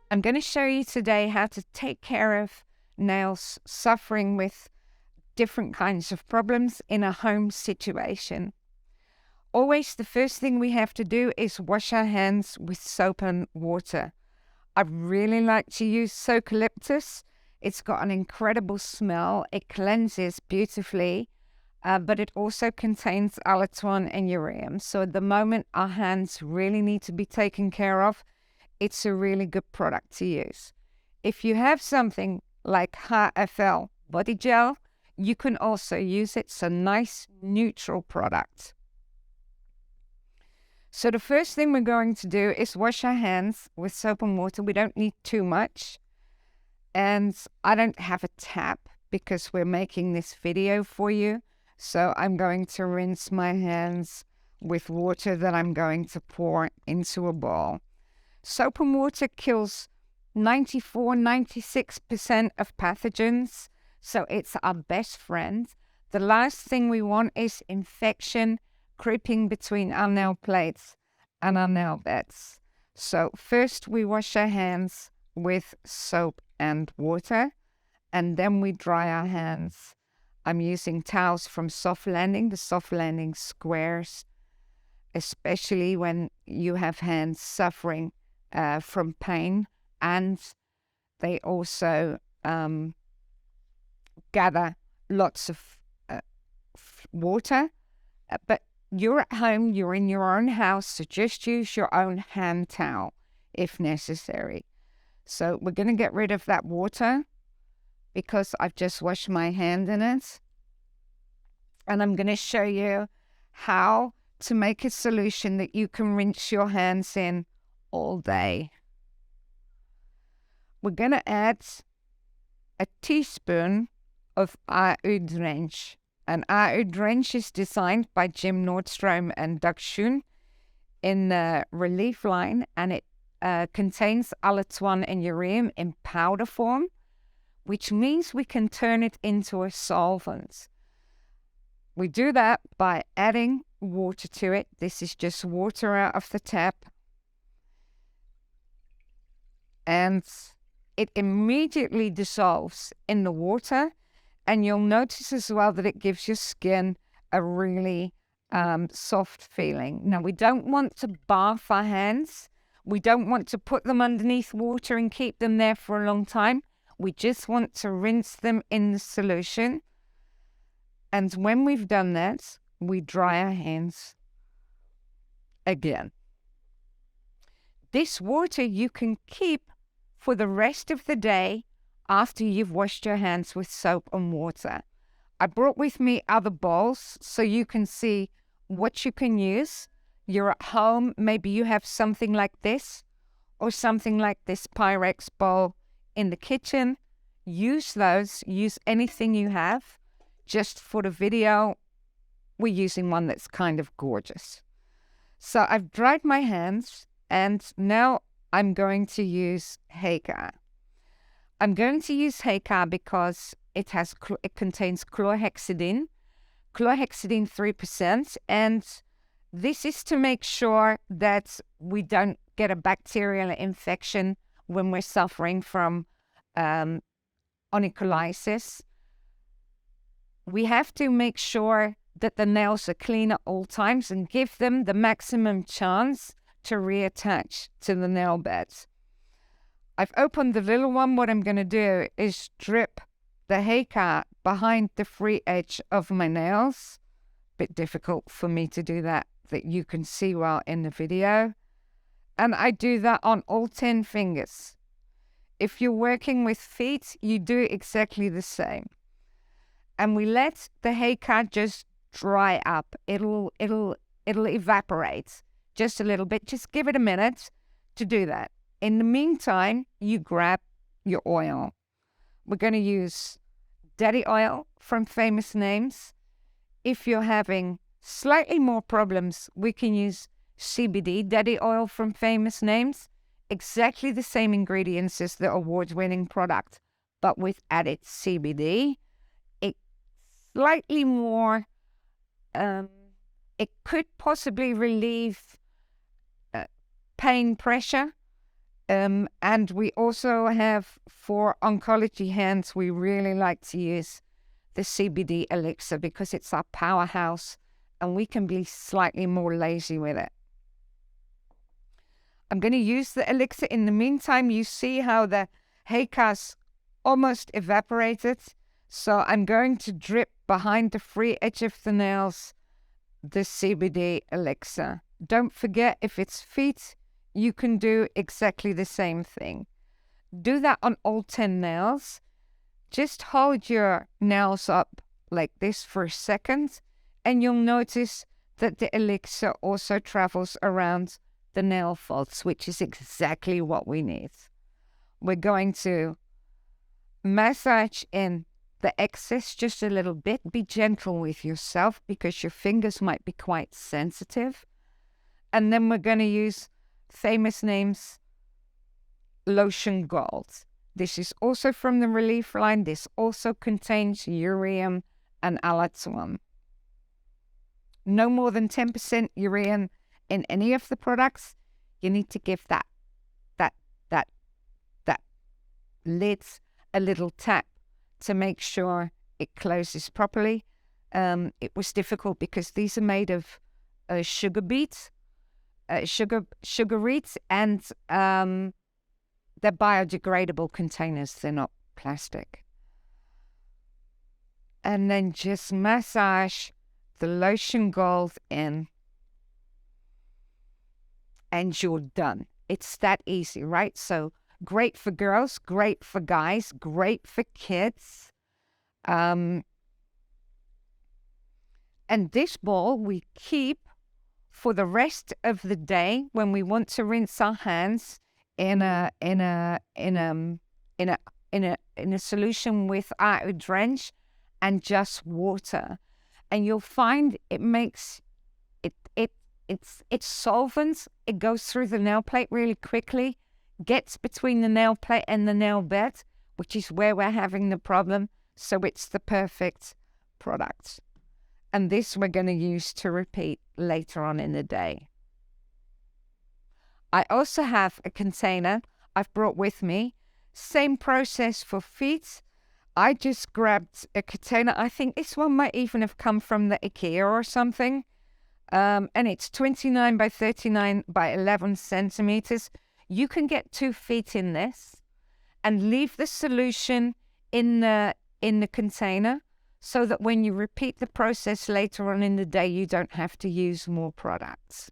I'm going to show you today how to take care of nails suffering with different kinds of problems in a home situation. Always the first thing we have to do is wash our hands with soap and water. I really like to use eucalyptus. It's got an incredible smell. It cleanses beautifully, but it also contains allantoin and ureum. So at the moment our hands really need to be taken care of, it's a really good product to use. If you have something like HFL body gel, you can also use it. It's a nice neutral product. So the first thing we're going to do is wash our hands with soap and water. We don't need too much. And I don't have a tap because we're making this video for you. So I'm going to rinse my hands with water that I'm going to pour into a bowl. Soap and water kills 96% of pathogens, so it's our best friend. The last thing we want is infection creeping between our nail plates and our nail beds. So first we wash our hands with soap and water, and then we dry our hands. I'm using towels from Soft Landing, the Soft Landing squares, especially when you have hands suffering from pain, and they also gather lots of water. But you're at home, you're in your own house, so just use your own hand towel if necessary. So we're going to get rid of that water because I've just washed my hand in it. And I'm going to show you how to make a solution that you can rinse your hands in all day. We're going to add a teaspoon of AU Drench. And AU Drench is designed by Jim Nordstrom and Doug Schoen in the RELEAF line, and it contains allantoin and ureum in powder form, which means we can turn it into a solvent. We do that by adding water to it. This is just water out of the tap. And it immediately dissolves in the water. And you'll notice as well that it gives your skin a really soft feeling. Now, we don't want to bath our hands. We don't want to put them underneath water and keep them there for a long time. We just want to rinse them in the solution. And when we've done that, we dry our hands again. This water you can keep for the rest of the day after you've washed your hands with soap and water. I brought with me other bowls so you can see what you can use. You're at home, maybe you have something like this or something like this Pyrex bowl in the kitchen. Use those, use anything you have. Just for the video, we're using one that's kind of gorgeous. So I've dried my hands and now I'm going to use Heka. I'm going to use Heka because it contains chlorhexidine 3%, and this is to make sure that we don't get a bacterial infection when we're suffering from onycholysis. We have to make sure that the nails are clean at all times and give them the maximum chance to reattach to the nail beds. I've opened the little one. What I'm going to do is drip the Heka behind the free edge of my nails. Bit difficult for me to do that you can see well in the video. And I do that on all 10 fingers. If you're working with feet, you do exactly the same. And we let the Heka just dry up. It'll evaporate just a little bit. Just give it a minute to do that. In the meantime, you grab your oil. We're going to use Daddy oil from Famous Names. If you're having slightly more problems, we can use CBD, Daddy oil from Famous Names. Exactly the same ingredients as the award-winning product, but with added CBD. It's slightly more, it could possibly relieve pain pressure And we also have, for oncology hands, we really like to use the CBD elixir because it's our powerhouse and we can be slightly more lazy with it. I'm going to use the elixir. In the meantime, you see how the Heikas almost evaporated. So I'm going to drip behind the free edge of the nails the CBD elixir. Don't forget, if it's feet, you can do exactly the same thing. Do that on all 10 nails. Just hold your nails up like this for a second, and you'll notice that the elixir also travels around the nail folds, which is exactly what we need. We're going to massage in the excess just a little bit. Be gentle with yourself because your fingers might be quite sensitive. And then we're going to use Famous Names Lotion Gold. This is also from the Relief line. This also contains ureum and allantoin. No more than 10% ureum in any of the products. You need to give that lid a little tap to make sure it closes properly. It was difficult because these are made of sugar beets, sugar reeds, and they're biodegradable containers. They're not plastic. And then just massage the lotion gold in, and you're done. It's that easy, right? So great for girls, great for guys, great for kids. And this ball we keep for the rest of the day when we want to rinse our hands in a solution with our drench and just water. And you'll find it makes it's solvent. It goes through the nail plate really quickly, gets between the nail plate and the nail bed, which is where we're having the problem. So it's the perfect product. And this we're going to use to repeat later on in the day. I also have a container I've brought with me. Same process for feet. I just grabbed a container. I think this one might even have come from the IKEA or something. And it's 29 by 39 by 11 centimeters. You can get 2 feet in this and leave the solution in the container so that when you repeat the process later on in the day, you don't have to use more products.